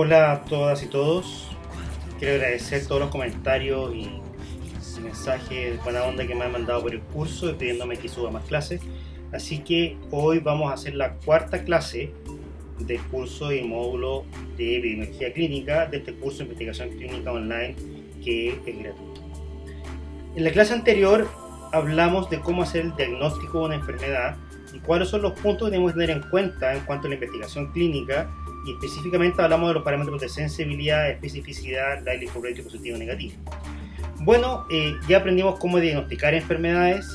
Hola a todas y todos. Quiero agradecer todos los comentarios y mensajes de buena onda que me han mandado por el curso y pidiéndome que suba más clases. Así que hoy vamos a hacer la cuarta clase del curso y módulo de epidemiología clínica de este curso de investigación clínica online que es gratuito. En la clase anterior hablamos de cómo hacer el diagnóstico de una enfermedad y cuáles son los puntos que debemos tener en cuenta en cuanto a la investigación clínica, y específicamente hablamos de los parámetros de sensibilidad, especificidad, likelihood rate positivo o negativo. Bueno, ya aprendimos cómo diagnosticar enfermedades.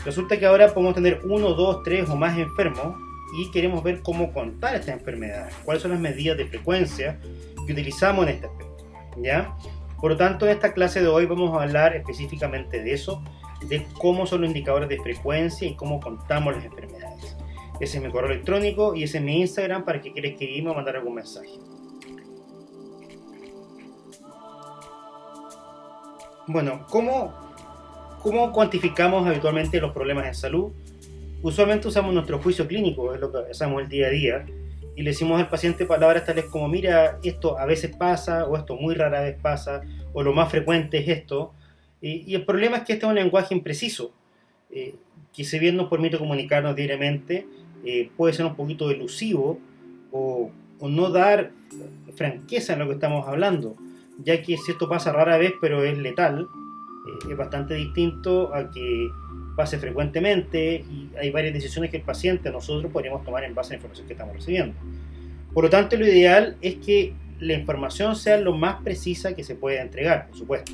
Resulta que ahora podemos tener 1, 2, 3 o más enfermos y queremos ver cómo contar estas enfermedades, cuáles son las medidas de frecuencia que utilizamos en este aspecto, ¿ya? Por lo tanto, en esta clase de hoy vamos a hablar específicamente de eso, de cómo son los indicadores de frecuencia y cómo contamos las enfermedades. Ese es mi correo electrónico y ese es mi Instagram para que quieras escribirme o mandar algún mensaje. Bueno, ¿cómo cuantificamos habitualmente los problemas de salud? Usualmente usamos nuestro juicio clínico, es lo que hacemos el día a día, y le decimos al paciente palabras tales como: mira, esto a veces pasa, o esto muy rara vez pasa, o lo más frecuente es esto. Y el problema es que este es un lenguaje impreciso, que si bien nos permite comunicarnos diariamente, puede ser un poquito elusivo o no dar franqueza en lo que estamos hablando, ya que si esto pasa rara vez pero es letal, es bastante distinto a que pase frecuentemente, y hay varias decisiones que el paciente, nosotros podríamos tomar en base a la información que estamos recibiendo. Por lo tanto, lo ideal es que la información sea lo más precisa que se pueda entregar, por supuesto.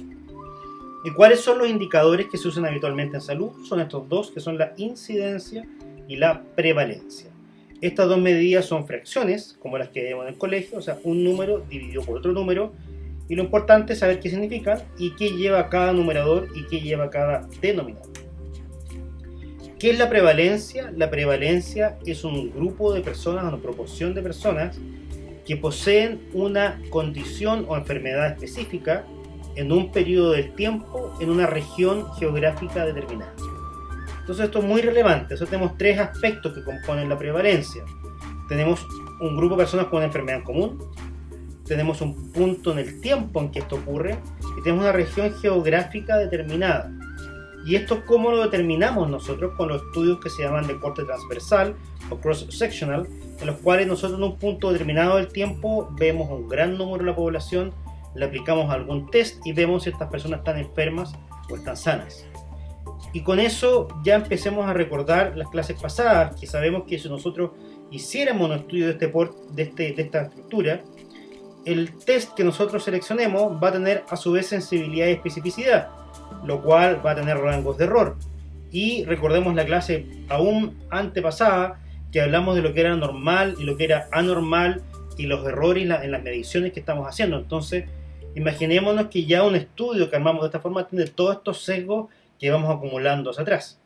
¿Y cuáles son los indicadores que se usan habitualmente en salud? Son estos dos, que son la incidencia y la prevalencia. Estas dos medidas son fracciones, como las que vemos en el colegio, o sea, un número dividido por otro número, y lo importante es saber qué significan y qué lleva cada numerador y qué lleva cada denominador. ¿Qué es la prevalencia? La prevalencia es un grupo de personas, una proporción de personas que poseen una condición o enfermedad específica en un periodo del tiempo en una región geográfica determinada. Entonces esto es muy relevante. Eso tenemos tres aspectos que componen la prevalencia. Tenemos un grupo de personas con una enfermedad en común, tenemos un punto en el tiempo en que esto ocurre y tenemos una región geográfica determinada. Y esto, ¿cómo lo determinamos nosotros? Con los estudios que se llaman de corte transversal o cross-sectional, en los cuales nosotros en un punto determinado del tiempo vemos un gran número de la población, le aplicamos algún test y vemos si estas personas están enfermas o están sanas. Y con eso ya empecemos a recordar las clases pasadas, que sabemos que si nosotros hiciéramos un estudio de esta estructura, el test que nosotros seleccionemos va a tener a su vez sensibilidad y especificidad, lo cual va a tener rangos de error. Y recordemos la clase aún antepasada, que hablamos de lo que era normal y lo que era anormal y los errores en las mediciones que estamos haciendo. Entonces, imaginémonos que ya un estudio que armamos de esta forma tiene todos estos sesgos que vamos acumulando hacia atrás.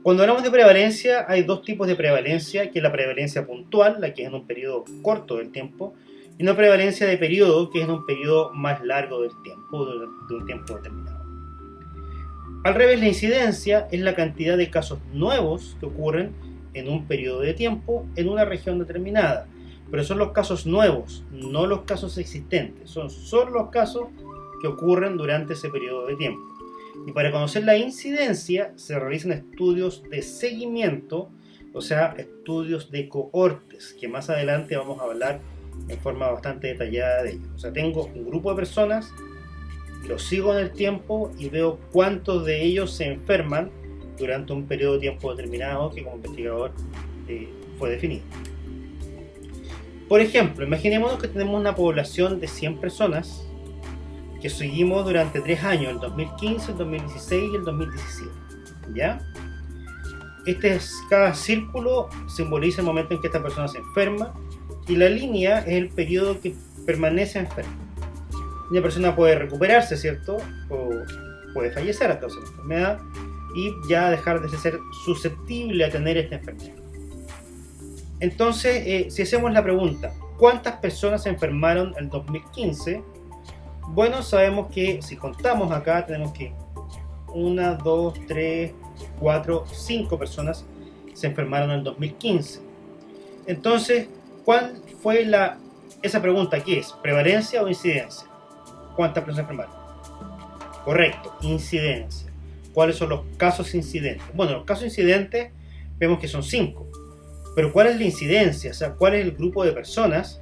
Cuando hablamos de prevalencia, hay dos tipos de prevalencia, que es la prevalencia puntual, la que es en un periodo corto del tiempo, y una prevalencia de periodo, que es en un periodo más largo del tiempo, de un tiempo determinado. Al revés, la incidencia es la cantidad de casos nuevos que ocurren en un periodo de tiempo en una región determinada. Pero son los casos nuevos, no los casos existentes. Son solo los casos que ocurren durante ese periodo de tiempo. Y para conocer la incidencia se realizan estudios de seguimiento, o sea, estudios de cohortes, que más adelante vamos a hablar en forma bastante detallada de ellos. O sea, tengo un grupo de personas, los sigo en el tiempo y veo cuántos de ellos se enferman durante un periodo de tiempo determinado que como investigador fue definido. Por ejemplo, imaginémonos que tenemos una población de 100 personas que seguimos durante 3 años, el 2015, el 2016 y el 2017. ¿Ya? Cada círculo simboliza el momento en que esta persona se enferma y la línea es el periodo que permanece enferma. Una persona puede recuperarse, ¿cierto? O puede fallecer a causa de la enfermedad y ya dejar de ser susceptible a tener esta enfermedad. Entonces, si hacemos la pregunta, ¿cuántas personas se enfermaron en 2015? Bueno, sabemos que si contamos acá, tenemos que 1, 2, 3, 4, 5 personas se enfermaron en el 2015. Entonces, ¿cuál fue la esa pregunta, ¿qué es? ¿Prevalencia o incidencia? ¿Cuántas personas enfermaron? Correcto, incidencia. ¿Cuáles son los casos incidentes? Bueno, los casos incidentes vemos que son 5. Pero ¿cuál es la incidencia? O sea, ¿cuál es el grupo de personas?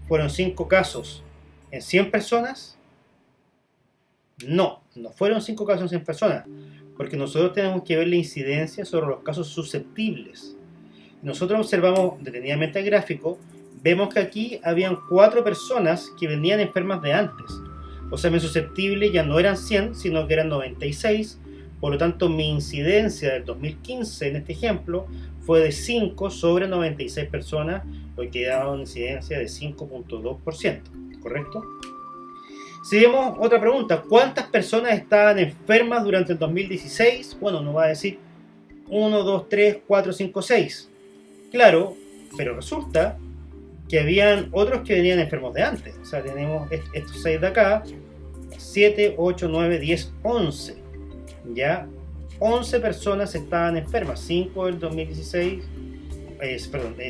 ¿Fueron 5 casos en 100 personas? No, no fueron 5 casos en 100 personas. Porque nosotros tenemos que ver la incidencia sobre los casos susceptibles. Nosotros observamos detenidamente el gráfico, vemos que aquí habían 4 personas que venían enfermas de antes. O sea, mi susceptible ya no eran 100, sino que eran 96. Por lo tanto, mi incidencia del 2015, en este ejemplo, fue de 5 sobre 96 personas, lo que daba una incidencia de 5.2%. ¿Correcto? Si vemos otra pregunta, ¿cuántas personas estaban enfermas durante el 2016? Bueno, nos va a decir 1, 2, 3, 4, 5, 6. Claro, pero resulta que habían otros que venían enfermos de antes. O sea, tenemos estos 6 de acá, 7, 8, 9, 10, 11. Ya, 11 personas estaban enfermas, 5 del 2016,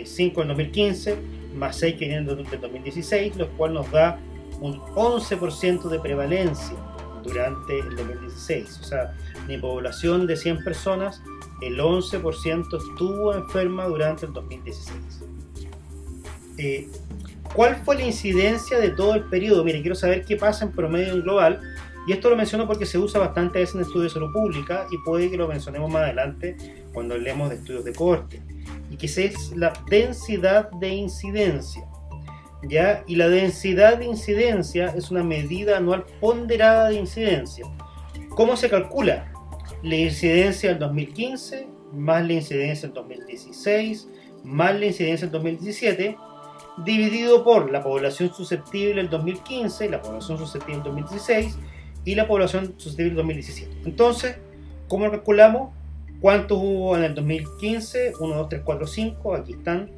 5 del 2015, más 6 que vienen del 2016, lo cual nos da un 11% de prevalencia durante el 2016. O sea, mi población de 100 personas, el 11% estuvo enferma durante el 2016. ¿Cuál fue la incidencia de todo el periodo? Mire, quiero saber qué pasa en promedio en global, y esto lo menciono porque se usa bastante a veces en estudios de salud pública y puede que lo mencionemos más adelante cuando hablemos de estudios de cohorte, y que es la densidad de incidencia. ¿Ya? Y la densidad de incidencia es una medida anual ponderada de incidencia. ¿Cómo se calcula? La incidencia del 2015 más la incidencia del 2016 más la incidencia del 2017 dividido por la población susceptible del 2015, la población susceptible del 2016 y la población susceptible del 2017. Entonces, ¿cómo lo calculamos? ¿Cuántos hubo en el 2015? 1, 2, 3, 4, 5, aquí están.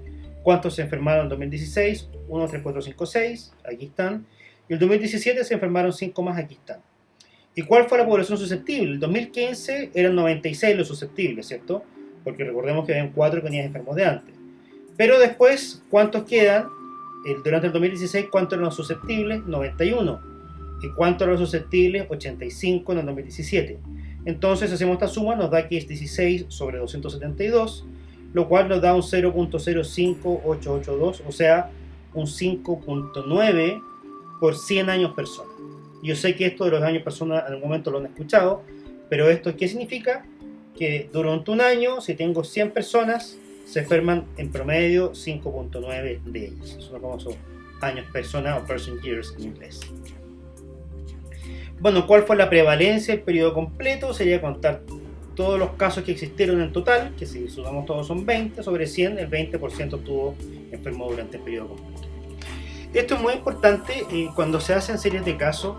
¿Cuántos se enfermaron en 2016? 1, 3, 4, 5, 6, aquí están. Y el 2017 se enfermaron 5 más, aquí están. ¿Y cuál fue la población susceptible? El 2015 eran 96 los susceptibles, ¿cierto? Porque recordemos que habían 4 que venían enfermos de antes. Pero después, ¿cuántos quedan? Durante el 2016, ¿cuántos eran los susceptibles? 91. ¿Y cuántos eran los susceptibles? 85 en el 2017. Entonces, si hacemos esta suma, nos da que es 16 sobre 272, lo cual nos da un 0.05882, o sea, un 5.9 por 100 años persona. Yo sé que esto de los años persona en algún momento lo han escuchado, pero ¿esto qué significa? Que durante un año, si tengo 100 personas, se enferman en promedio 5.9 de ellas. Eso es lo famoso años persona o person years en inglés. Bueno, ¿cuál fue la prevalencia del periodo completo? Sería contar todos los casos que existieron en total, que si sumamos todos son 20, sobre 100, el 20% estuvo enfermo durante el periodo completo. Esto es muy importante cuando se hacen series de casos,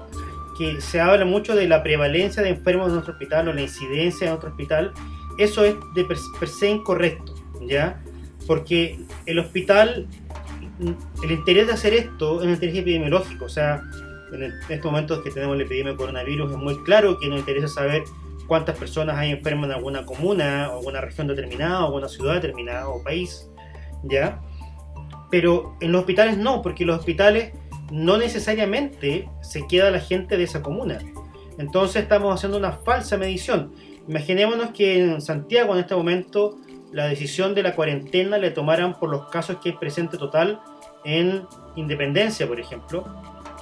que se habla mucho de la prevalencia de enfermos en nuestro hospital o la incidencia en nuestro hospital. Eso es de per se incorrecto, ¿ya? Porque el hospital, el interés de hacer esto es un interés epidemiológico. O sea, en estos momentos que tenemos la epidemia de coronavirus, es muy claro que nos interesa saber cuántas personas hay enfermas en alguna comuna o alguna región determinada o alguna ciudad determinada o país, ¿ya? Pero en los hospitales no, porque en los hospitales no necesariamente se queda la gente de esa comuna. Entonces estamos haciendo una falsa medición. Imaginémonos que en Santiago en este momento la decisión de la cuarentena le tomaran por los casos que hay presente total en Independencia, por ejemplo,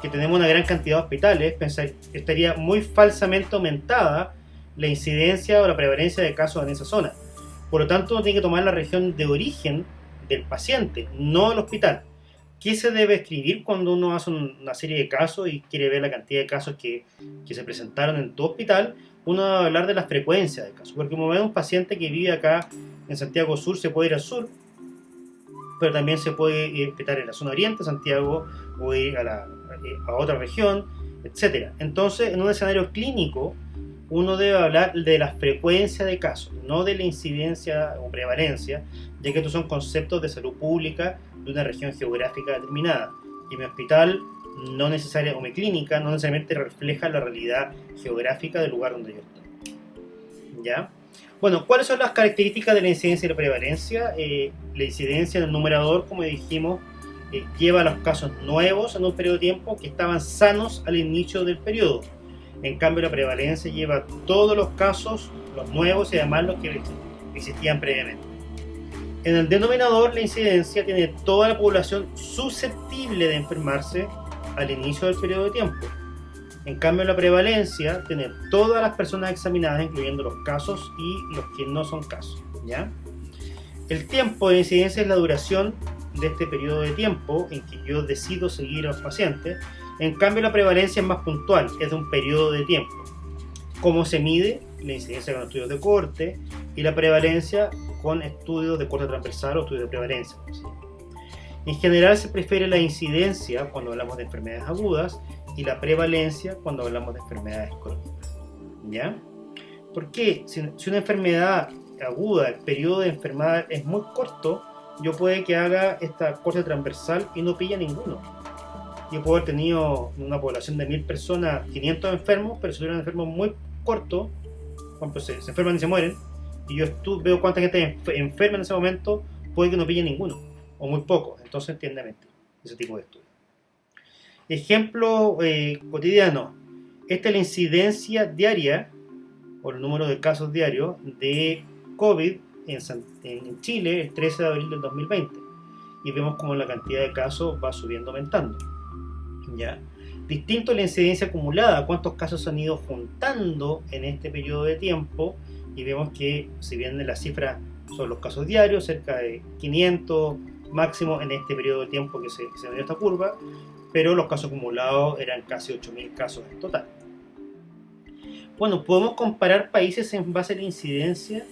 que tenemos una gran cantidad de hospitales. Estaría muy falsamente aumentada la incidencia o la prevalencia de casos en esa zona. Por lo tanto, uno tiene que tomar la región de origen del paciente, no el hospital. ¿Qué se debe escribir cuando uno hace una serie de casos y quiere ver la cantidad de casos que se presentaron en tu hospital? Uno debe hablar de la frecuencia de casos, porque como vemos, un paciente que vive acá en Santiago Sur se puede ir al sur, pero también se puede ir a hospital en la zona oriente de Santiago o ir a otra región, etc. Entonces, en un escenario clínico, uno debe hablar de la frecuencia de casos, no de la incidencia o prevalencia, ya que estos son conceptos de salud pública de una región geográfica determinada. Y mi hospital no necesariamente, o mi clínica no necesariamente refleja la realidad geográfica del lugar donde yo estoy. ¿Ya? Bueno, ¿cuáles son las características de la incidencia y la prevalencia? La incidencia en el numerador, como dijimos, lleva a los casos nuevos en un periodo de tiempo que estaban sanos al inicio del periodo. En cambio, la prevalencia lleva todos los casos, los nuevos y además los que existían previamente. En el denominador, la incidencia tiene toda la población susceptible de enfermarse al inicio del periodo de tiempo. En cambio, la prevalencia tiene todas las personas examinadas, incluyendo los casos y los que no son casos, ¿ya? El tiempo de incidencia es la duración de este periodo de tiempo en que yo decido seguir a los pacientes. En cambio, la prevalencia es más puntual, es de un periodo de tiempo. ¿Cómo se mide? La incidencia con estudios de cohorte y la prevalencia con estudios de cohorte transversal o estudios de prevalencia. En general se prefiere la incidencia cuando hablamos de enfermedades agudas y la prevalencia cuando hablamos de enfermedades crónicas. ¿Ya? ¿Por qué? Si una enfermedad aguda, el periodo de enfermedad es muy corto, yo puede que haga esta cohorte transversal y no pilla ninguno. Yo puedo haber tenido una población de 1000 personas, 500 enfermos, pero si tuvieron enfermos muy cortos, pues se enferman y se mueren, y yo veo cuánta gente enferma en ese momento, puede que no pille ninguno, o muy poco. Entonces tiende a mentir ese tipo de estudios. Ejemplo cotidiano. Esta es la incidencia diaria, o el número de casos diarios, de COVID en Chile el 13 de abril del 2020. Y vemos como la cantidad de casos va subiendo, aumentando. ¿Ya? Distinto a la incidencia acumulada, cuántos casos se han ido juntando en este periodo de tiempo, y vemos que si bien las cifras son los casos diarios, cerca de 500 máximo en este periodo de tiempo que se dio esta curva, pero los casos acumulados eran casi 8.000 casos en total. Bueno, ¿podemos comparar países en base a la incidencia?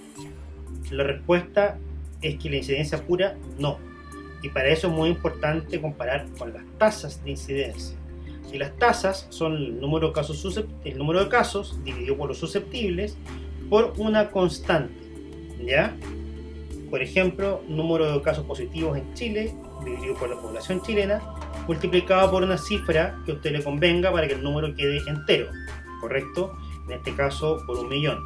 La respuesta es que la incidencia pura no. Y para eso es muy importante comparar con las tasas de incidencia. Y las tasas son el número de casos dividido por los susceptibles por una constante, ¿ya? Por ejemplo, número de casos positivos en Chile dividido por la población chilena multiplicado por una cifra que a usted le convenga para que el número quede entero, ¿correcto? En este caso por 1.000.000.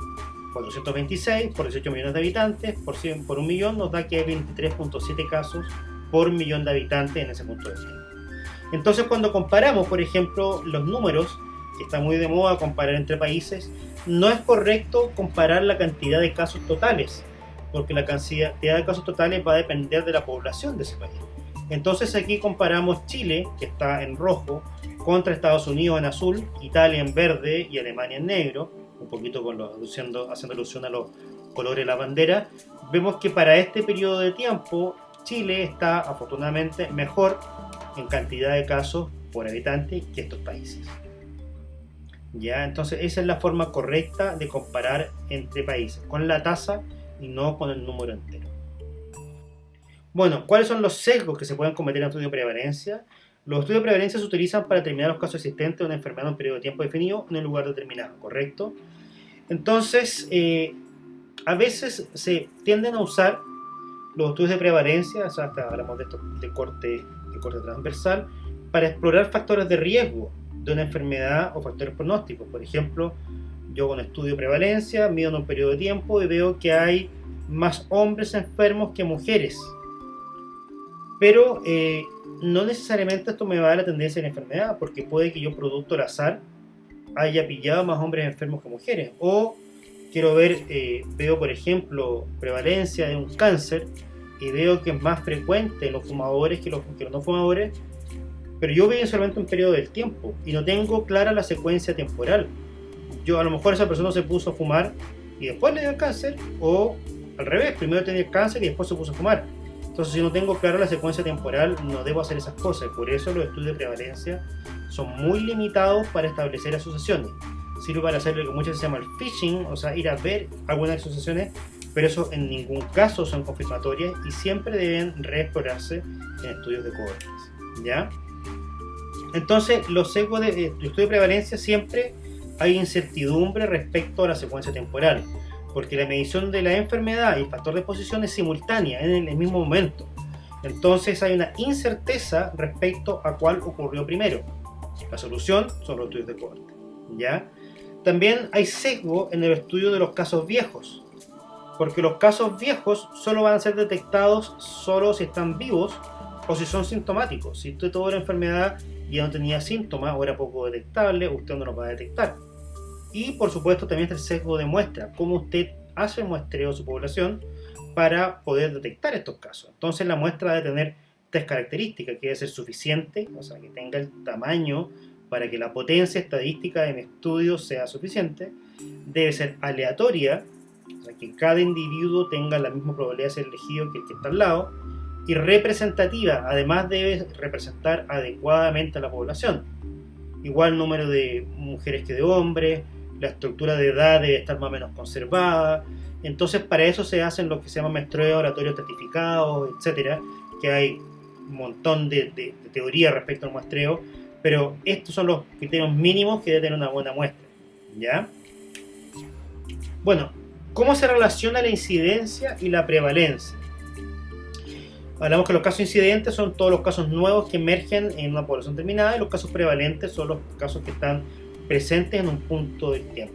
426 por 18 millones de habitantes por 1.000.000 nos da que hay 23.7 casos por millón de habitantes en ese punto de vista. Entonces, cuando comparamos, por ejemplo, los números, que está muy de moda comparar entre países, no es correcto comparar la cantidad de casos totales, porque la cantidad de casos totales va a depender de la población de ese país. Entonces aquí comparamos Chile, que está en rojo, contra Estados Unidos en azul, Italia en verde y Alemania en negro, un poquito haciendo alusión a los colores de la bandera. Vemos que para este periodo de tiempo Chile está afortunadamente mejor en cantidad de casos por habitante que estos países. ¿Ya? Entonces esa es la forma correcta de comparar entre países, con la tasa y no con el número entero. Bueno, ¿cuáles son los sesgos que se pueden cometer en estudio de prevalencia? Los estudios de prevalencia se utilizan para determinar los casos existentes de una enfermedad en un periodo de tiempo definido en un lugar determinado, ¿correcto? Entonces, a veces se tienden a usar los estudios de prevalencia, o sea, hasta hablamos de esto de corte transversal, para explorar factores de riesgo de una enfermedad o factores pronósticos. Por ejemplo, yo con estudio de prevalencia mido en un periodo de tiempo y veo que hay más hombres enfermos que mujeres. Pero no necesariamente esto me va a dar la tendencia de la enfermedad, porque puede que yo, producto del azar, haya pillado más hombres enfermos que mujeres. O quiero ver, veo por ejemplo prevalencia de un cáncer y veo que es más frecuente en los fumadores que los no fumadores, pero yo veo solamente un periodo del tiempo y no tengo clara la secuencia temporal. Yo, a lo mejor esa persona se puso a fumar y después le dio el cáncer, o al revés, primero tenía el cáncer y después se puso a fumar. Entonces, si no tengo clara la secuencia temporal, no debo hacer esas cosas. Por eso los estudios de prevalencia son muy limitados para establecer asociaciones. Sirve para hacer lo que muchas veces se llama el phishing, o sea, ir a ver algunas asociaciones, pero eso en ningún caso son confirmatorias y siempre deben reexplorarse en estudios de cohortes, ¿ya? Entonces, los sesgos de estudio de prevalencia siempre hay incertidumbre respecto a la secuencia temporal, porque la medición de la enfermedad y el factor de exposición es simultánea, en el mismo momento. Entonces hay una incerteza respecto a cuál ocurrió primero. La solución son los estudios de cohorte, ¿ya? También hay sesgo en el estudio de los casos viejos, porque los casos viejos solo van a ser detectados solo si están vivos o si son sintomáticos. Si usted tuvo la enfermedad y ya no tenía síntomas o era poco detectable, usted no lo va a detectar. Y por supuesto también está el sesgo de muestra, cómo usted hace el muestreo de su población para poder detectar estos casos. Entonces la muestra debe tener tres características, que debe ser suficiente, o sea, que tenga el tamaño para que la potencia estadística de mi estudio sea suficiente, debe ser aleatoria, o sea, que cada individuo tenga la misma probabilidad de ser elegido que el que está al lado, y representativa, además debe representar adecuadamente a la población. Igual número de mujeres que de hombres, la estructura de edad debe estar más o menos conservada. Entonces para eso se hacen lo que se llama muestreo aleatorio estratificado, etcétera, que hay un montón de teoría respecto al muestreo, pero estos son los criterios mínimos que debe tener una buena muestra, ¿ya? Bueno, ¿cómo se relaciona la incidencia y la prevalencia? Hablamos que los casos incidentes son todos los casos nuevos que emergen en una población determinada, y los casos prevalentes son los casos que están presentes en un punto del tiempo.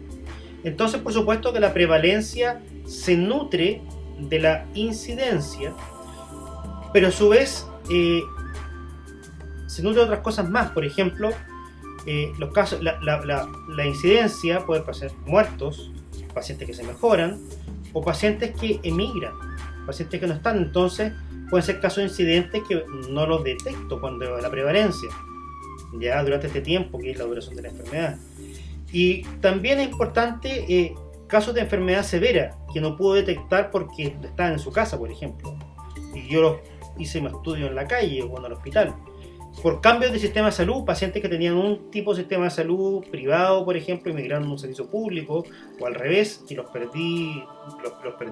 Entonces, por supuesto que la prevalencia se nutre de la incidencia, pero a su vez se nutre de otras cosas más. Por ejemplo, los casos, la incidencia puede ser muertos, pacientes que se mejoran, o pacientes que emigran, pacientes que no están. Entonces pueden ser casos incidentes que no los detecto cuando veo la prevalencia, ya durante este tiempo que es la duración de la enfermedad. Y también es importante casos de enfermedad severa que no puedo detectar porque estaban en su casa, por ejemplo, y yo los hice mi estudio en la calle o en el hospital. Por cambios de sistema de salud, pacientes que tenían un tipo de sistema de salud privado, por ejemplo, y migraron a un servicio público, o al revés, y los perdí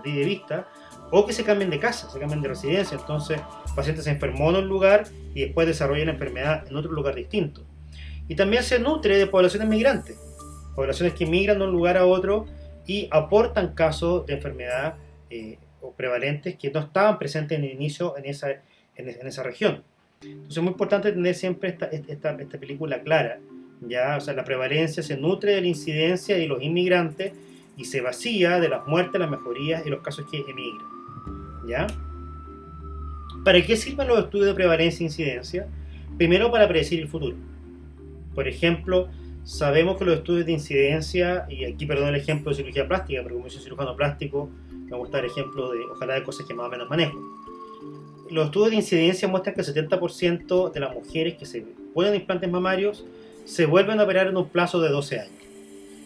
de vista, o que se cambien de casa, se cambien de residencia. Entonces, el paciente se enfermó en un lugar y después desarrolla la enfermedad en otro lugar distinto. Y también se nutre de poblaciones migrantes, poblaciones que migran de un lugar a otro y aportan casos de enfermedad o prevalentes que no estaban presentes en el inicio en esa región. Entonces es muy importante tener siempre esta película clara, ¿ya? O sea, la prevalencia se nutre de la incidencia de los inmigrantes y se vacía de las muertes, las mejorías y los casos que emigran, ¿ya? ¿Para qué sirven los estudios de prevalencia e incidencia? Primero, para predecir el futuro. Por ejemplo, sabemos que los estudios de incidencia, y aquí perdón el ejemplo de cirugía plástica, porque como soy cirujano plástico, me gusta el ejemplo de, ojalá, de cosas que más o menos manejo. Los estudios de incidencia muestran que el 70% de las mujeres que se ponen implantes mamarios se vuelven a operar en un plazo de 12 años.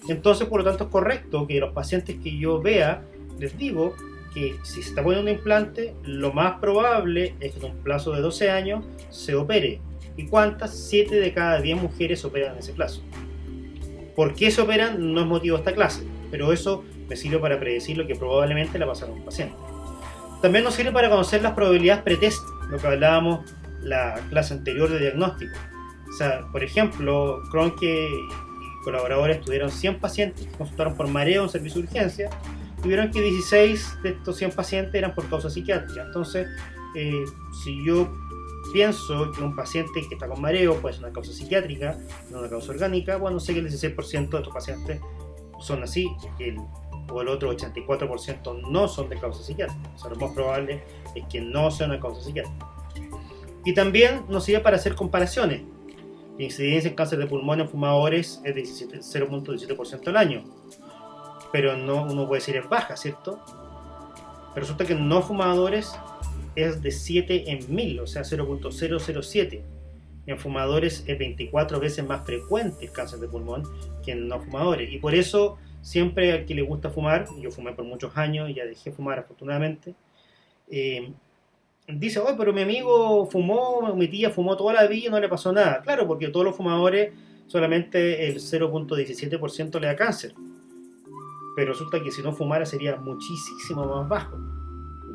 Entonces, por lo tanto, es correcto que los pacientes que yo vea, les digo que si se está poniendo un implante, lo más probable es que en un plazo de 12 años se opere. ¿Y cuántas? 7 de cada 10 mujeres operan en ese plazo. ¿Por qué se operan? No es motivo de esta clase, pero eso me sirve para predecir lo que probablemente le va a pasar a un paciente. También nos sirve para conocer las probabilidades pretest, lo que hablábamos la clase anterior de diagnóstico. O sea, por ejemplo, Kroenke y colaboradores tuvieron 100 pacientes que consultaron por mareo en servicio de urgencia y vieron que 16 de estos 100 pacientes eran por causa psiquiátrica. Entonces, si yo pienso que un paciente que está con mareo puede ser una causa psiquiátrica, no una causa orgánica, bueno, sé que el 16% de estos pacientes son así, o el otro 84% no son de causa psiquiátrica. O sea, lo más probable es que no sea una causa psiquiátrica. Y también nos sirve para hacer comparaciones. La incidencia en cáncer de pulmón en fumadores es de 0.17% al año, pero no, uno puede decir es baja, ¿cierto? Pero resulta que en no fumadores es de 7 en 1000, o sea 0.007. En fumadores es 24 veces más frecuente el cáncer de pulmón que en no fumadores, y por eso siempre al que le gusta fumar, yo fumé por muchos años y ya dejé fumar afortunadamente, dice, oye, pero mi amigo fumó, mi tía fumó toda la vida y no le pasó nada. Claro, porque todos los fumadores solamente el 0.17% le da cáncer, pero resulta que si no fumara sería muchísimo más bajo,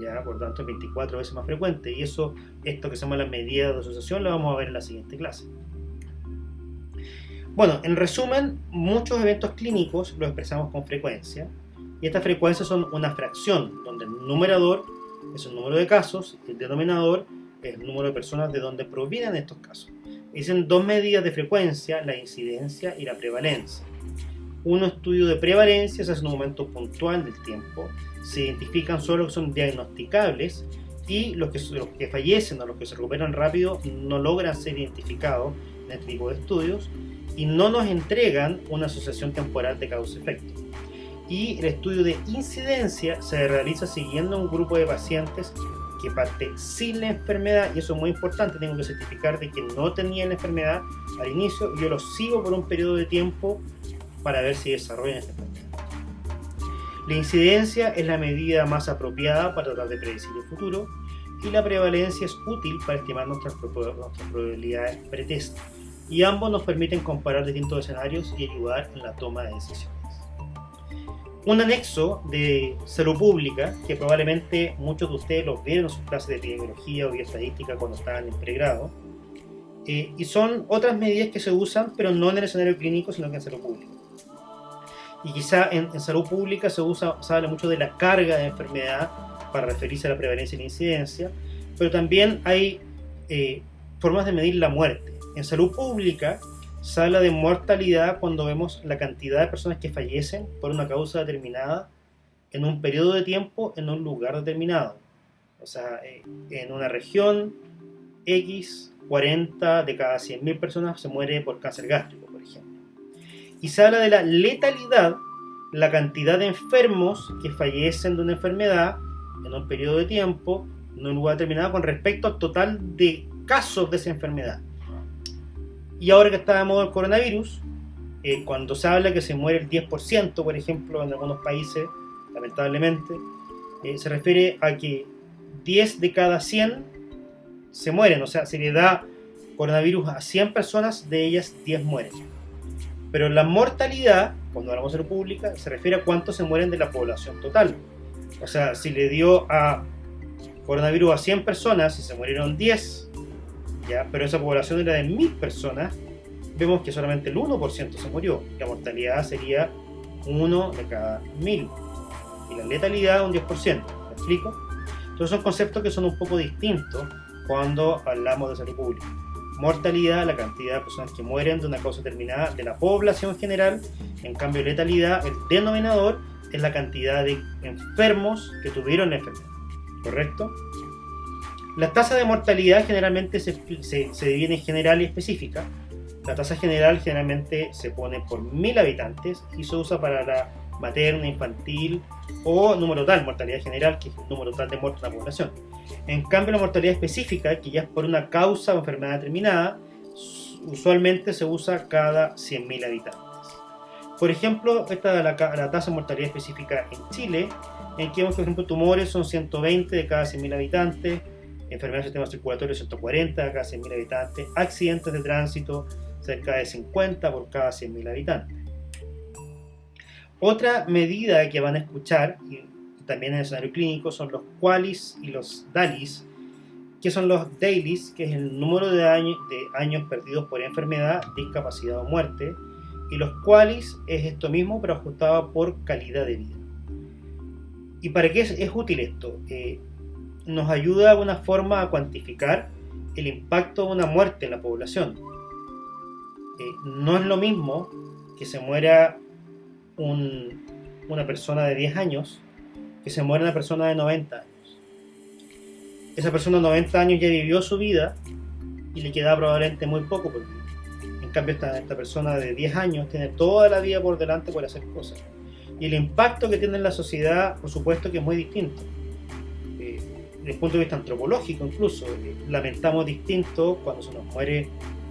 ya, por tanto es 24 veces más frecuente, y esto que se llama la medida de asociación lo vamos a ver en la siguiente clase. Bueno, en resumen, muchos eventos clínicos los expresamos con frecuencia, y estas frecuencias son una fracción, donde el numerador es el número de casos y el denominador es el número de personas de donde provienen estos casos. Dicen dos medidas de frecuencia, la incidencia y la prevalencia. Un estudio de prevalencia se hace en un momento puntual del tiempo, se identifican solo que son diagnosticables, y los que fallecen o los que se recuperan rápido no logran ser identificados en este tipo de estudios y no nos entregan una asociación temporal de causa-efecto. Y el estudio de incidencia se realiza siguiendo un grupo de pacientes que parte sin la enfermedad, y eso es muy importante, tengo que certificar de que no tenían la enfermedad al inicio, y yo los sigo por un periodo de tiempo para ver si desarrollan esta enfermedad. La incidencia es la medida más apropiada para tratar de predecir el futuro, y la prevalencia es útil para estimar nuestras probabilidades pretest, y ambos nos permiten comparar distintos escenarios y ayudar en la toma de decisiones. Un anexo de salud pública, que probablemente muchos de ustedes los vieron en sus clases de epidemiología o bioestadística cuando estaban en pregrado, y son otras medidas que se usan, pero no en el escenario clínico, sino que en salud pública. Y quizá en salud pública se habla mucho de la carga de enfermedad para referirse a la prevalencia y la incidencia, pero también hay formas de medir la muerte. En salud pública se habla de mortalidad cuando vemos la cantidad de personas que fallecen por una causa determinada en un periodo de tiempo en un lugar determinado. O sea, en una región X, 40 de cada 100.000 personas se muere por cáncer gástrico, por ejemplo. Y se habla de la letalidad, la cantidad de enfermos que fallecen de una enfermedad en un periodo de tiempo en un lugar determinado con respecto al total de casos de esa enfermedad. Y ahora que está de moda el coronavirus, cuando se habla que se muere el 10%, por ejemplo, en algunos países, lamentablemente, se refiere a que 10 de cada 100 se mueren. O sea, si le da coronavirus a 100 personas, de ellas 10 mueren. Pero la mortalidad, cuando hablamos de salud pública, se refiere a cuántos se mueren de la población total. O sea, si le dio a coronavirus a 100 personas y se murieron 10, ¿ya? Pero esa población era de 1000 personas, vemos que solamente el 1% se murió. La mortalidad sería 1 de cada 1000 y la letalidad un 10%. ¿Me explico? Entonces son conceptos que son un poco distintos cuando hablamos de salud pública. Mortalidad, la cantidad de personas que mueren de una causa determinada de la población general. En cambio, letalidad, el denominador, es la cantidad de enfermos que tuvieron la enfermedad. ¿Correcto? La tasa de mortalidad generalmente se divide en general y específica. La tasa general generalmente se pone por 1000 habitantes y se usa para la materna, infantil o número total, mortalidad general, que es el número total de muertos en la población. En cambio, la mortalidad específica, que ya es por una causa o enfermedad determinada, usualmente se usa cada 100.000 habitantes. Por ejemplo, esta es la tasa de mortalidad específica en Chile, en que vemos, por ejemplo, tumores son 120 de cada 100.000 habitantes, enfermedades del sistema circulatorio 140 de cada 100.000 habitantes, accidentes de tránsito cerca de 50 por cada 100.000 habitantes. Otra medida que van a escuchar, y también en el escenario clínico, son los QALYs y los DALYs, que son los DALYs, que es el número de años perdidos por enfermedad, discapacidad o muerte, y los QALYs es esto mismo, pero ajustado por calidad de vida. ¿Y para qué es útil esto? Nos ayuda de alguna forma a cuantificar el impacto de una muerte en la población. No es lo mismo que se muera una persona de 10 años que se muera una persona de 90 años. Esa persona de 90 años ya vivió su vida y le queda probablemente muy poco por vivir. En cambio, esta persona de 10 años tiene toda la vida por delante por hacer cosas. Y el impacto que tiene en la sociedad, por supuesto que es muy distinto. Desde el punto de vista antropológico incluso, lamentamos distinto cuando se nos muere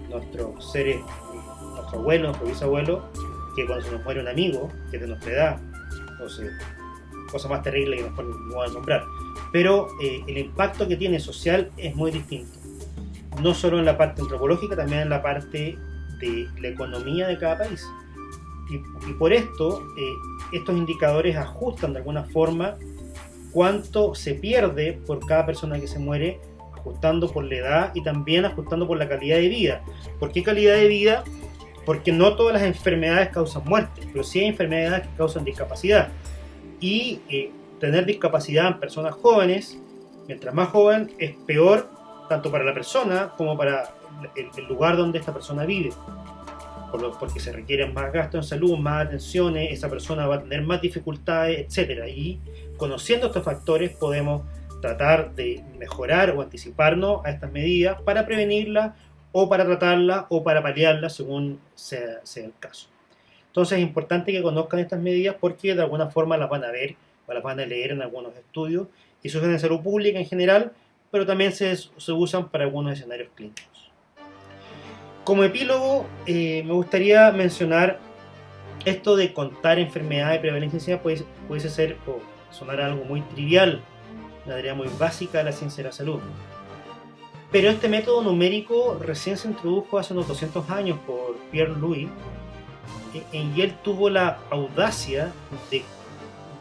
nuestros seres, nuestro abuelo, nuestro bisabuelo, que cuando se nos muere un amigo que es de nuestra edad. Entonces, cosa más terrible que mejor no voy a nombrar. Pero el impacto que tiene social es muy distinto. No solo en la parte antropológica, también en la parte de la economía de cada país. Y por esto, estos indicadores ajustan de alguna forma cuánto se pierde por cada persona que se muere, ajustando por la edad y también ajustando por la calidad de vida. ¿Por qué calidad de vida? Porque no todas las enfermedades causan muerte, pero sí hay enfermedades que causan discapacidad. Y tener discapacidad en personas jóvenes, mientras más joven, es peor tanto para la persona como para el lugar donde esta persona vive. Porque se requieren más gastos en salud, más atenciones, esa persona va a tener más dificultades, etc. Y conociendo estos factores podemos tratar de mejorar o anticiparnos a estas medidas para prevenirlas o para tratarlas o para paliarlas según sea el caso. Entonces es importante que conozcan estas medidas porque de alguna forma las van a ver o las van a leer en algunos estudios y se usan en salud pública en general, pero también se usan para algunos escenarios clínicos. Como epílogo, me gustaría mencionar esto de contar enfermedades y prevalencia puede ser o sonar algo muy trivial, una tarea muy básica de la ciencia de la salud. Pero este método numérico recién se introdujo hace unos 200 años por Pierre Louis, y él tuvo la audacia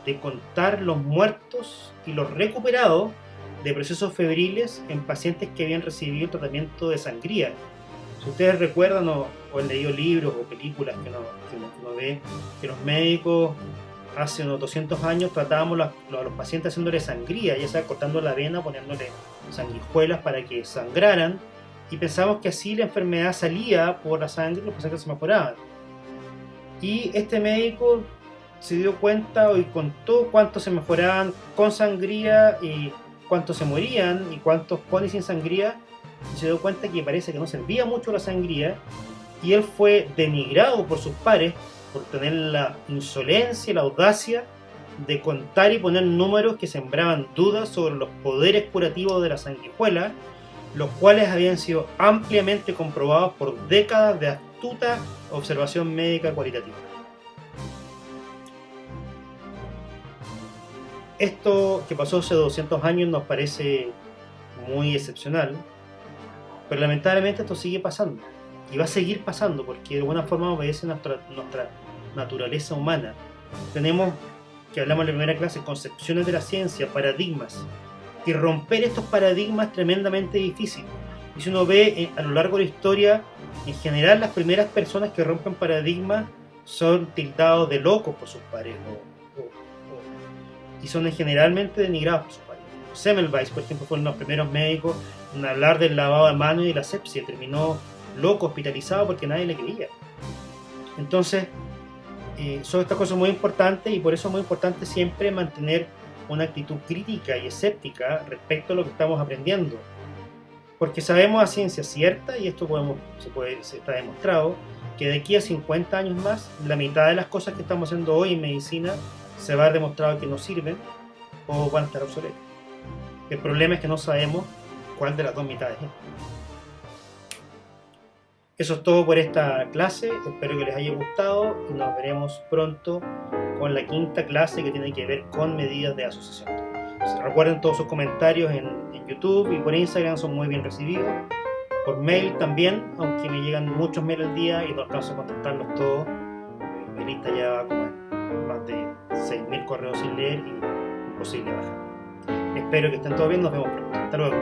de contar los muertos y los recuperados de procesos febriles en pacientes que habían recibido tratamiento de sangría. Si ustedes recuerdan o han leído libros o películas que uno ve, que los médicos hace unos 200 años tratábamos a los pacientes haciéndole sangría, ya sea cortando la vena, poniéndole sanguijuelas para que sangraran, y pensamos que así la enfermedad salía por la sangre y los pacientes se mejoraban. Y este médico se dio cuenta y contó cuántos se mejoraban con sangría y cuántos se morían y cuántos con y sin sangría, y se dio cuenta que parece que no servía mucho la sangría, y él fue denigrado por sus pares por tener la insolencia y la audacia de contar y poner números que sembraban dudas sobre los poderes curativos de la sanguijuela, los cuales habían sido ampliamente comprobados por décadas de astuta observación médica cualitativa. Esto que pasó hace 200 años nos parece muy excepcional, pero lamentablemente esto sigue pasando y va a seguir pasando porque de alguna forma obedece nuestra naturaleza humana. Tenemos, que hablamos en la primera clase, concepciones de la ciencia, paradigmas, y romper estos paradigmas es tremendamente difícil. Y si uno ve a lo largo de la historia, en general las primeras personas que rompen paradigmas son tildados de locos por sus pares y son generalmente denigrados por sus pares. Semmelweis, por ejemplo, fue uno de los primeros médicos en hablar del lavado de manos y de la asepsia. Terminó loco, hospitalizado porque nadie le creía. Entonces, son estas cosas muy importantes, y por eso es muy importante siempre mantener una actitud crítica y escéptica respecto a lo que estamos aprendiendo, porque sabemos a ciencia cierta, y esto se está demostrado, que de aquí a 50 años más la mitad de las cosas que estamos haciendo hoy en medicina se va a haber demostrado que no sirven o van a estar obsoletas. El problema es que no sabemos cuál de las dos mitades es. Eso es todo por esta clase, espero que les haya gustado y nos veremos pronto con la quinta clase que tiene que ver con medidas de asociación. Recuerden, todos sus comentarios en YouTube y por Instagram son muy bien recibidos, por mail también, aunque me llegan muchos mails al día y no alcanzo a contestarlos todos. Mi lista ya va como en más de 6.000 correos sin leer y imposible bajar. Espero que estén todos bien, nos vemos pronto. Hasta luego.